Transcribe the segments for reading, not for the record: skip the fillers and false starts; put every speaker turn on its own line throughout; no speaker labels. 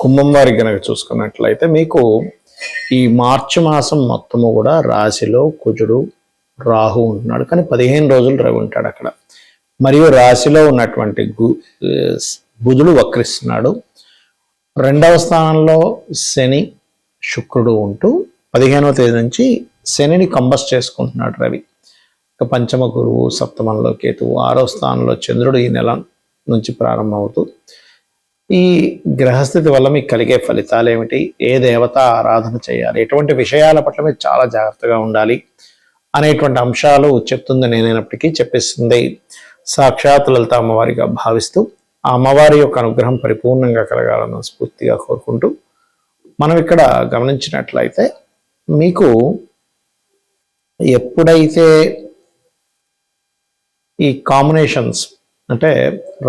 కుంభం వారికి గనక చూసుకున్నట్లయితే మీకు ఈ మార్చి మాసం మొత్తము కూడా రాశిలో కుజుడు రాహు ఉంటున్నాడు, కానీ 15 రోజులు రవి ఉంటాడు అక్కడ. మరియు రాశిలో ఉన్నటువంటి బుధుడు వక్రిస్తున్నాడు. 2వ స్థానంలో శని శుక్రుడు ఉంటూ 15వ తేదీ నుంచి శనిని కంబస్ట్ చేసుకుంటున్నాడు రవి. ఇక పంచమ గురువు, సప్తమంలో కేతువు, 6వ స్థానంలో చంద్రుడు ఈ నెల నుంచి ప్రారంభమవుతూ ఈ గ్రహస్థితి వల్ల మీకు కలిగే ఫలితాలు ఏమిటి, ఏ దేవత ఆరాధన చేయాలి, ఎటువంటి విషయాల పట్ల మీరు చాలా జాగ్రత్తగా ఉండాలి అనేటువంటి అంశాలు చెప్తుంది నేనైనప్పటికీ చెప్పిస్తుంది సాక్షాత్ లలిత అమ్మవారిగా భావిస్తూ ఆ అమ్మవారి యొక్క అనుగ్రహం పరిపూర్ణంగా కలగాలని స్ఫూర్తిగా కోరుకుంటూ మనం ఇక్కడ గమనించినట్లయితే మీకు ఎప్పుడైతే ఈ కాంబినేషన్స్ అంటే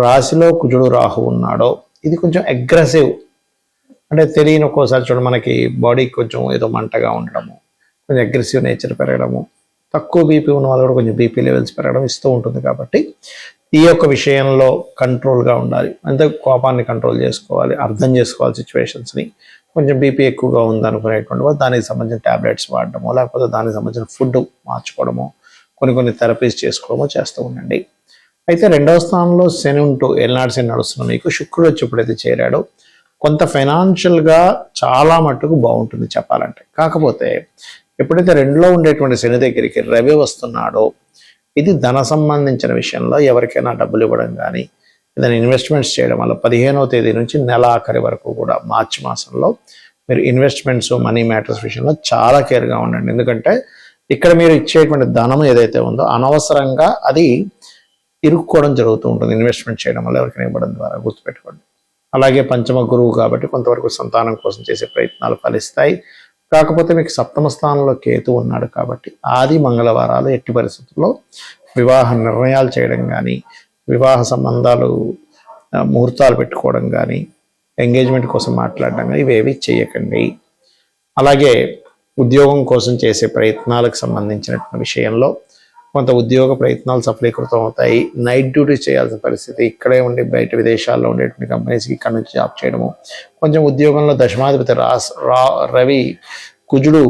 రాశిలో కుజుడు రాహు ఉన్నాడో ఇది కొంచెం అగ్రెసివ్, అంటే తెలియని ఒక్కోసారి చూడ మనకి బాడీకి కొంచెం ఏదో మంటగా ఉండడము, కొంచెం అగ్రెసివ్ నేచర్ పెరగడము, తక్కువ బీపీ ఉన్న వాళ్ళు కూడా కొంచెం బీపీ లెవెల్స్ పెరగడం ఇస్తూ ఉంటుంది. కాబట్టి ఈ యొక్క విషయంలో కంట్రోల్గా ఉండాలి, అంటే కోపాన్ని కంట్రోల్ చేసుకోవాలి, అర్థం చేసుకోవాలి సిచ్యువేషన్స్ని. కొంచెం బీపీ ఎక్కువగా ఉందనుకునేటువంటి వాళ్ళు దానికి సంబంధించిన ట్యాబ్లెట్స్ వాడడమో లేకపోతే దానికి సంబంధించిన ఫుడ్ మార్చుకోవడమో కొన్ని థెరపీస్ చేసుకోవడమో చేస్తూ ఉండండి. అయితే 2వ స్థానంలో శని ఉంటూ ఏలినాటి శని నడుస్తున్న మీకు శుక్రుడు వచ్చి ఎప్పుడైతే చేరాడో కొంత ఫైనాన్షియల్గా చాలా మట్టుకు బాగుంటుంది చెప్పాలంటే. కాకపోతే ఎప్పుడైతే 2లో ఉండేటువంటి శని దగ్గరికి రవి వస్తున్నాడో ఇది ధన సంబంధించిన విషయంలో ఎవరికైనా డబ్బులు ఇవ్వడం కానీ ఏదైనా ఇన్వెస్ట్మెంట్స్ చేయడం వల్ల 15వ తేదీ నుంచి నెల ఆఖరి వరకు కూడా మార్చి మాసంలో మీరు ఇన్వెస్ట్మెంట్స్ మనీ మ్యాటర్స్ విషయంలో చాలా కేర్గా ఉండండి. ఎందుకంటే ఇక్కడ మీరు ఇచ్చేటువంటి ధనం ఏదైతే ఉందో అనవసరంగా అది ఇరుక్కోవడం జరుగుతూ ఉంటుంది ఇన్వెస్ట్మెంట్ చేయడం వల్ల, ఎవరికైనా ఇవ్వడం ద్వారా, గుర్తుపెట్టుకోండి. అలాగే పంచమ గురువు కాబట్టి కొంతవరకు సంతానం కోసం చేసే ప్రయత్నాలు ఫలిస్తాయి. కాకపోతే మీకు 7వ స్థానంలో కేతు ఉన్నాడు కాబట్టి ఆది మంగళవారాలు ఎట్టి పరిస్థితుల్లో వివాహ నిర్ణయాలు చేయడం కానీ, వివాహ సంబంధాలు ముహూర్తాలు పెట్టుకోవడం కానీ, ఎంగేజ్మెంట్ కోసం మాట్లాడడం కానీ ఇవేవి చేయకండి. అలాగే ఉద్యోగం కోసం చేసే ప్రయత్నాలకు సంబంధించినటువంటి విషయంలో కొంత ఉద్యోగ ప్రయత్నాలు సఫలీకృతం అవుతాయి. నైట్ డ్యూటీ చేయాల్సిన పరిస్థితి, ఇక్కడే ఉండి బయట విదేశాల్లో ఉండేటువంటి కంపెనీస్కి ఇక్కడ నుంచి జాబ్ చేయడము, కొంచెం ఉద్యోగంలో దశమాధిపతి రవి కుజుడు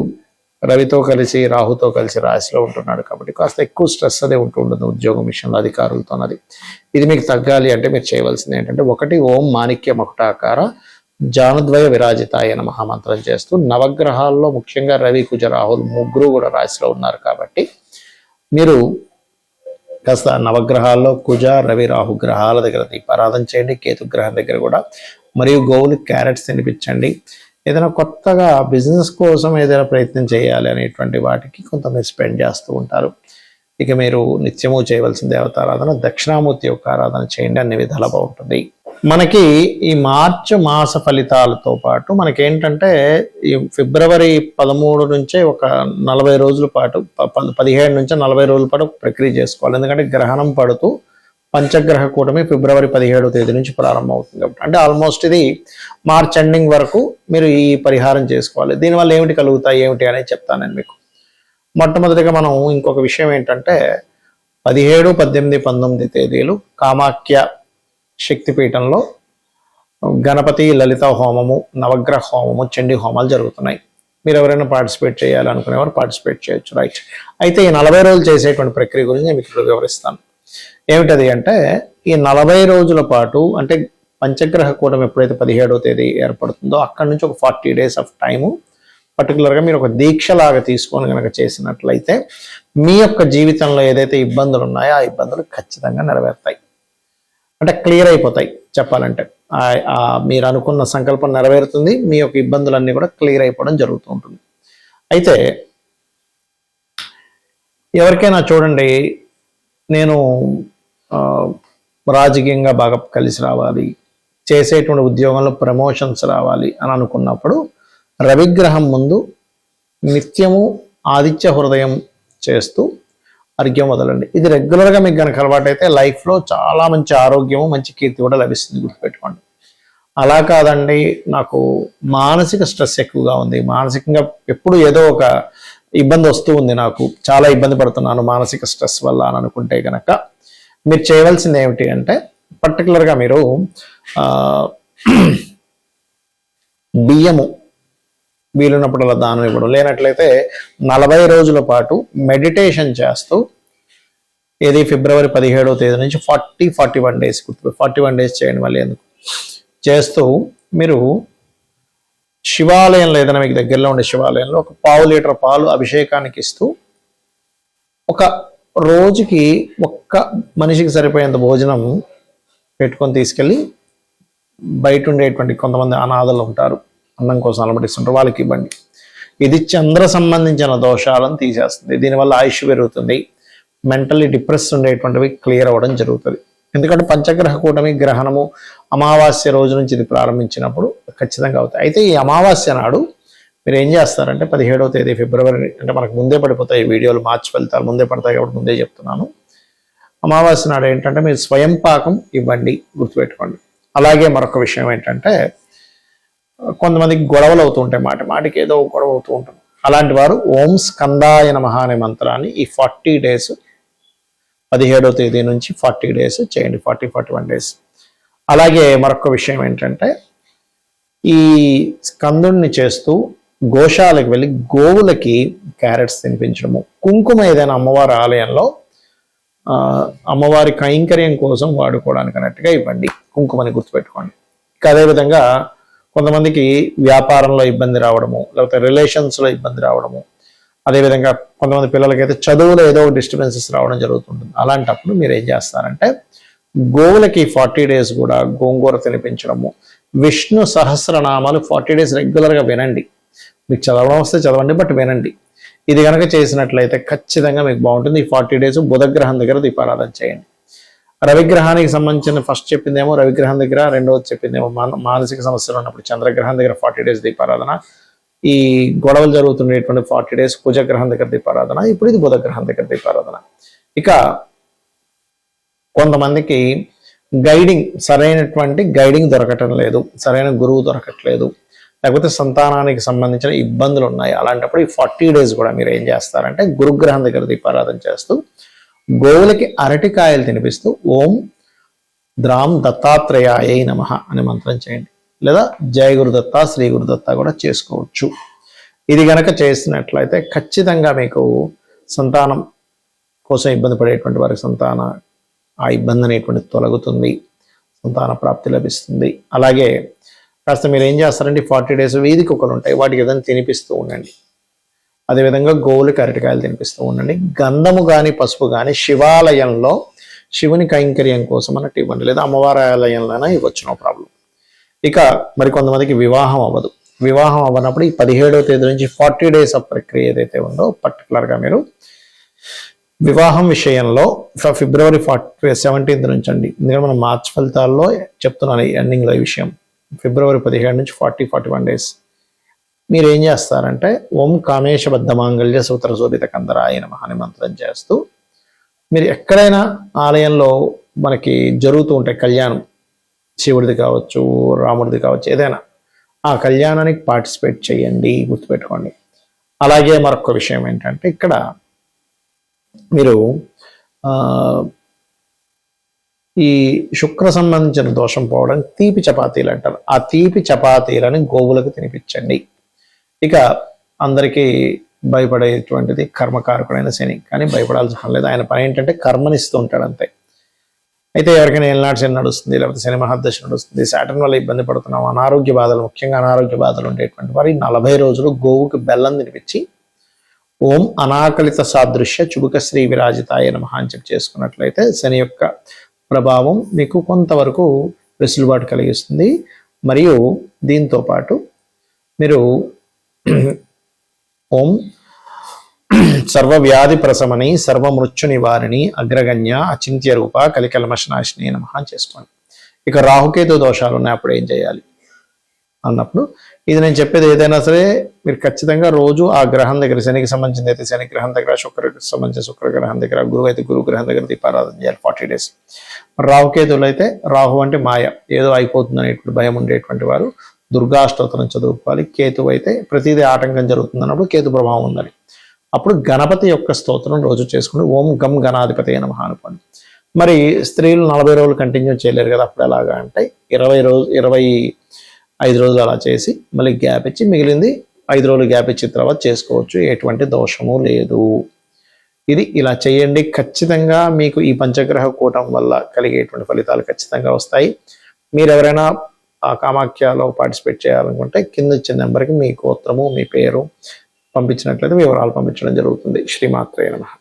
రవితో కలిసి రాహుతో కలిసి రాశిలో ఉంటున్నాడు కాబట్టి కాస్త ఎక్కువ స్ట్రెస్ అదే ఉంటుంది ఉద్యోగం విషయంలో అధికారులతో. అది ఇది మీకు తగ్గాలి అంటే మీరు చేయవలసింది ఏంటంటే 1 ఓం మాణిక్య మకుటాకార జానుద్వయ విరాజితాయ నమః మంత్రం చేస్తూ నవగ్రహాల్లో ముఖ్యంగా రవి కుజ రాహులు ముగ్గురు కూడా రాశిలో ఉన్నారు కాబట్టి మీరు కాస్త నవగ్రహాల్లో కుజ రవి రాహు గ్రహాల దగ్గర దీపారాధన చేయండి, కేతు గ్రహం దగ్గర కూడా. మరియు గోవులు క్యారెట్స్ తినిపించండి. ఏదైనా కొత్తగా బిజినెస్ కోసం ఏదైనా ప్రయత్నం చేయాలి అనేటువంటి వాటికి కొంత మీరు స్పెండ్ చేస్తూ ఉంటారు. ఇక మీరు నిత్యము చేయవలసిన దేవతారాధన దక్షిణామూర్తి యొక్క ఆరాధన చేయండి, అన్ని విధాలా బాగుంటుంది. మనకి ఈ మార్చి మాస ఫలితాలతో పాటు మనకేంటంటే ఈ ఫిబ్రవరి 13 నుంచే ఒక 40 రోజుల పాటు 17 నుంచి 40 రోజుల పాటు ప్రక్రియ చేసుకోవాలి. ఎందుకంటే గ్రహణం పడుతూ పంచగ్రహ కూటమి ఫిబ్రవరి 17వ తేదీ నుంచి ప్రారంభం అవుతుంది కాబట్టి, అంటే ఆల్మోస్ట్ ఇది మార్చ్ ఎండింగ్ వరకు మీరు ఈ పరిహారం చేసుకోవాలి. దీనివల్ల ఏమిటి కలుగుతాయి ఏమిటి అనేది చెప్తాను నేను మీకు. మొట్టమొదటిగా మనం ఇంకొక విషయం ఏంటంటే 17, 18, 19 తేదీలు కామాఖ్య శక్తిపీఠంలో గణపతి లలిత హోమము, నవగ్రహ హోమము, చండీ హోమాలు జరుగుతున్నాయి. మీరు ఎవరైనా పార్టిసిపేట్ చేయాలనుకునేవారు పార్టిసిపేట్ చేయొచ్చు, రైట్. అయితే ఈ 40 రోజులు చేసేటువంటి ప్రక్రియ గురించి నేను మీకు వివరిస్తాను. ఏమిటది అంటే ఈ 40 రోజుల పాటు అంటే పంచగ్రహ కూటమి ఎప్పుడైతే 17వ తేదీ ఏర్పడుతుందో అక్కడి నుంచి ఒక 40 days ఆఫ్ టైము పర్టికులర్గా మీరు ఒక దీక్షలాగా తీసుకొని కనుక చేసినట్లయితే మీ యొక్క జీవితంలో ఏదైతే ఇబ్బందులు ఉన్నాయో ఆ ఇబ్బందులు ఖచ్చితంగా నెరవేరుతాయి, అంటే క్లియర్ అయిపోతాయి చెప్పాలంటే. మీరు అనుకున్న సంకల్పం నెరవేరుతుంది, మీ యొక్క ఇబ్బందులన్నీ కూడా క్లియర్ అయిపోవడం జరుగుతూ ఉంటుంది. అయితే ఎవరికైనా చూడండి, నేను రాజకీయంగా బాగా కలిసి రావాలి, చేసేటువంటి ఉద్యోగంలో ప్రమోషన్స్ రావాలి అని అనుకున్నప్పుడు రవిగ్రహం ముందు నిత్యము ఆదిత్య హృదయం చేస్తూ అర్ఘ్యం వదలండి. ఇది రెగ్యులర్గా మీకు కనుక అలవాటైతే లైఫ్లో చాలా మంచి ఆరోగ్యము, మంచి కీర్తి కూడా లభిస్తుంది, గుర్తుపెట్టుకోండి. అలా కాదండి, నాకు మానసిక స్ట్రెస్ ఎక్కువగా ఉంది, మానసికంగా ఎప్పుడు ఏదో ఒక ఇబ్బంది వస్తూ ఉంది, నాకు చాలా ఇబ్బంది పడుతున్నాను మానసిక స్ట్రెస్ వల్ల అని అనుకుంటే కనుక మీరు చేయవలసింది ఏమిటి అంటే పర్టికులర్గా మీరు బియ్యము వీలున్నప్పుడు అలా దానం ఇవ్వడం, లేనట్లయితే 40 రోజుల పాటు మెడిటేషన్ చేస్తూ, ఏది ఫిబ్రవరి 17వ తేదీ నుంచి 41 డేస్ 41 డేస్ చేయండి. మళ్ళీ ఎందుకు చేస్తూ మీరు శివాలయంలో, ఏదైనా మీకు దగ్గరలో ఉండే శివాలయంలో ఒక 1/2 లీటర్ పాలు అభిషేకానికి ఇస్తూ, ఒక రోజుకి ఒక్క మనిషికి సరిపోయేంత భోజనం పెట్టుకొని తీసుకెళ్ళి బయట ఉండేటువంటి కొంతమంది అనాథలు ఉంటారు, అన్నం కోసం అలమటిస్తుంటారు, వాళ్ళకి ఇవ్వండి. ఇది చంద్ర సంబంధించిన దోషాలను తీసేస్తుంది. దీనివల్ల ఆయుష్ పెరుగుతుంది, మెంటల్లీ డిప్రెస్ ఉండేటువంటివి క్లియర్ అవ్వడం జరుగుతుంది. ఎందుకంటే పంచగ్రహ కూటమి గ్రహణము అమావాస్య రోజు నుంచి ఇది ప్రారంభించినప్పుడు ఖచ్చితంగా అవుతాయి. అయితే ఈ అమావాస్య నాడు మీరు ఏం చేస్తారంటే 17వ తేదీ ఫిబ్రవరి, అంటే మనకు ముందే పడిపోతాయి ఈ వీడియోలు, మార్చి ఫలితాలు ముందే పడతాయి కాబట్టి ముందే చెప్తున్నాను. అమావాస్య నాడు ఏంటంటే మీరు స్వయం పాకం ఇవ్వండి, గుర్తుపెట్టుకోండి. అలాగే మరొక విషయం ఏంటంటే, కొంతమందికి గొడవలు అవుతూ ఉంటాయి, మాటికి ఏదో గొడవ అవుతూ ఉంటుంది. అలాంటి వారు ఓం స్కందాయ నమః అనే మంత్రాన్ని ఈ 40 డేస్ 17వ తేదీ నుంచి 40 డేస్ చేయండి, 41 డేస్. అలాగే మరొక విషయం ఏంటంటే, ఈ స్కందుణ్ణి చేస్తూ గోశాలకు వెళ్ళి గోవులకి క్యారెట్స్ తినిపించడము, కుంకుమ ఏదైనా అమ్మవారి ఆలయంలో అమ్మవారి కైంకర్యం కోసం వాడుకోవడానికి అన్నట్టుగా ఇవ్వండి, కుంకుమని గుర్తుపెట్టుకోండి. ఇంకా అదేవిధంగా కొంతమందికి వ్యాపారంలో ఇబ్బంది రావడము, లేకపోతే రిలేషన్స్లో ఇబ్బంది రావడము, అదేవిధంగా కొంతమంది పిల్లలకైతే చదువులో ఏదో డిస్టర్బెన్సెస్ రావడం జరుగుతుంటుంది. అలాంటప్పుడు మీరు ఏం చేస్తారంటే, గోవులకి 40 డేస్ కూడా గోంగూర తినిపించడము, విష్ణు సహస్రనామాలు 40 డేస్ రెగ్యులర్గా వినండి. మీకు చదవడం వస్తే చదవండి, బట్ వినండి. ఇది కనుక చేసినట్లయితే ఖచ్చితంగా మీకు బాగుంటుంది. ఈ 40 డేస్ బుధగ్రహం దగ్గర దీపారాధన చేయండి. రవిగ్రహానికి సంబంధించిన ఫస్ట్ చెప్పిందేమో రవిగ్రహం దగ్గర, రెండవది చెప్పిందేమో మానసిక సమస్యలు ఉన్నప్పుడు చంద్రగ్రహం దగ్గర 40 డేస్ దీపారాధన, ఈ గొడవలు జరుగుతున్నటువంటి 40 డేస్ కుజగ్రహం దగ్గర దీపారాధన, ఇప్పుడు ఇది బుధగ్రహం దగ్గర దీపారాధన. ఇక కొంతమందికి సరైనటువంటి గైడింగ్ దొరకటం లేదు, సరైన గురువు దొరకట్లేదు, లేకపోతే సంతానానికి సంబంధించిన ఇబ్బందులు ఉన్నాయి. అలాంటప్పుడు ఈ 40 డేస్ కూడా మీరు ఏం చేస్తారంటే, గురుగ్రహం దగ్గర దీపారాధన చేస్తూ గోవులకి అరటికాయలు తినిపిస్తూ ఓం ద్రాం దత్తాత్రేయాయ నమః అనే మంత్రం చేయండి, లేదా జయ గురుదత్త, శ్రీ గురుదత్త కూడా చేసుకోవచ్చు. ఇది గనక చేసినట్లయితే ఖచ్చితంగా మీకు సంతానం కోసం ఇబ్బంది పడేటువంటి వారికి ఆ ఇబ్బంది అనేటువంటి తొలగుతుంది, సంతాన ప్రాప్తి లభిస్తుంది. అలాగే కాస్త మీరు ఏం చేస్తారంటే 40 డేస్ వీధి కుక్కలు ఉంటాయి, వాటికి ఏదైనా తినిపిస్తూ ఉండండి. అదేవిధంగా గోవులకి అరటికాయలు తినిపిస్తూ ఉండండి. గంధము కానీ పసుపు కానీ శివాలయంలో శివుని కైంకర్యం కోసం అన్నట్టు ఇవ్వండి, లేదా అమ్మవారి ఆలయంలోనే ఇవ్వచ్చు, నో ప్రాబ్లం. ఇక మరి కొంతమందికి వివాహం అవ్వదు. వివాహం అవ్వనప్పుడు ఈ 17వ తేదీ నుంచి 40 డేస్ ఆఫ్ ప్రక్రియ ఏదైతే ఉందో పర్టికులర్గా మీరు వివాహం విషయంలో ఫిబ్రవరి 17th నుంచి అండి, ఎందుకంటే మనం మార్చ్ ఫలితాల్లో చెప్తున్నాను ఈ ఎండింగ్లో ఈ విషయం. ఫిబ్రవరి 17 నుంచి 41 డేస్ మీరు ఏం చేస్తారంటే ఓం కామేశబద్ధ మాంగళ్య సూత్ర శోభిత కందరాయ నమః అనే మంత్రం చేస్తూ, మీరు ఎక్కడైనా ఆలయంలో మనకి జరుగుతూ ఉంటాయి కళ్యాణం, శివుడిది కావచ్చు, రాముడిది కావచ్చు, ఏదైనా ఆ కళ్యాణానికి పార్టిసిపేట్ చేయండి, గుర్తుపెట్టుకోండి. అలాగే మరొక విషయం ఏంటంటే, ఇక్కడ మీరు ఈ శుక్ర సంబంధించిన దోషం పోవడం తీపి చపాతీలు అంటారు, ఆ తీపి చపాతీలని గోవులకు తినిపించండి. ఇక అందరికీ భయపడేటువంటిది కర్మకారకుడైన శని, కానీ భయపడాల్సిన పని లేదు. ఆయన పని ఏంటంటే కర్మనిస్తూ ఉంటాడు అంతే. అయితే ఎవరికైనా ఏళ్ళనాటి శని నడుస్తుంది, లేకపోతే శని మహాదశ నడుస్తుంది, సాటర్న్ వల్ల ఇబ్బంది పడుతున్నాం, అనారోగ్య బాధలు, ముఖ్యంగా అనారోగ్య బాధలు ఉండేటువంటి వారు 40 రోజులు గోవుకి బెల్లం తినిపించి ఓం అనాకలిత సాదృశ్య చుబుక శ్రీ విరాజితాయ నమః అని చెప్పి చేసుకున్నట్లయితే శని యొక్క ప్రభావం మీకు కొంతవరకు వెసులుబాటు కలిగిస్తుంది. మరియు దీంతో పాటు మీరు ఓం సర్వవ్యాధి ప్రశమని సర్వమృత్యు నివారిణి అగ్రగణ్య అచింత్య రూప కలికల్మషనాశిని నమః చేసుకోండి. ఇక రాహుకేతు దోషాలు ఉన్నాయి, అప్పుడు ఏం చేయాలి అన్నప్పుడు ఇది నేను చెప్పేది ఏదైనా సరే మీరు ఖచ్చితంగా రోజు ఆ గ్రహం దగ్గర, శనికి సంబంధించింది అయితే శని గ్రహం దగ్గర, శుక్రకి సంబంధించిన శుక్రగ్రహం దగ్గర, గురువు అయితే గురు గ్రహం దగ్గర దీపారాధన చేయాలి 40 డేస్. రాహుకేతువులు అయితే, రాహు అంటే మాయ, ఏదో అయిపోతుంది అనేటువంటి భయం ఉండేటువంటి వారు దుర్గాష్టోత్తరం చదువుకోవాలి. కేతువు అయితే ప్రతిదీ ఆటంకం జరుగుతుంది అన్నప్పుడు కేతు ప్రభావం ఉందని, అప్పుడు గణపతి యొక్క స్తోత్రం రోజు చేసుకుని ఓం గం గణాధిపతి నమః అనుకోండి. మరి స్త్రీలు 40 రోజులు కంటిన్యూ చేయలేరు కదా, అప్పుడు ఎలాగా అంటే 20 5 రోజులు అలా చేసి మళ్ళీ గ్యాప్ ఇచ్చి మిగిలింది 5 రోజులు గ్యాప్ ఇచ్చిన తర్వాత చేసుకోవచ్చు. ఎటువంటి దోషము లేదు. ఇది ఇలా చేయండి. ఖచ్చితంగా మీకు ఈ పంచగ్రహ కూటం వల్ల కలిగేటువంటి ఫలితాలు ఖచ్చితంగా వస్తాయి. మీరు ఎవరైనా ఆ కామాఖ్యలో పార్టిసిపేట్ చేయాలనుకుంటే కింద ఇచ్చిన నెంబర్కి మీ గోత్రము, మీ పేరు పంపించినట్లయితే వివరాలు పంపించడం జరుగుతుంది. శ్రీమాత్రే నమః.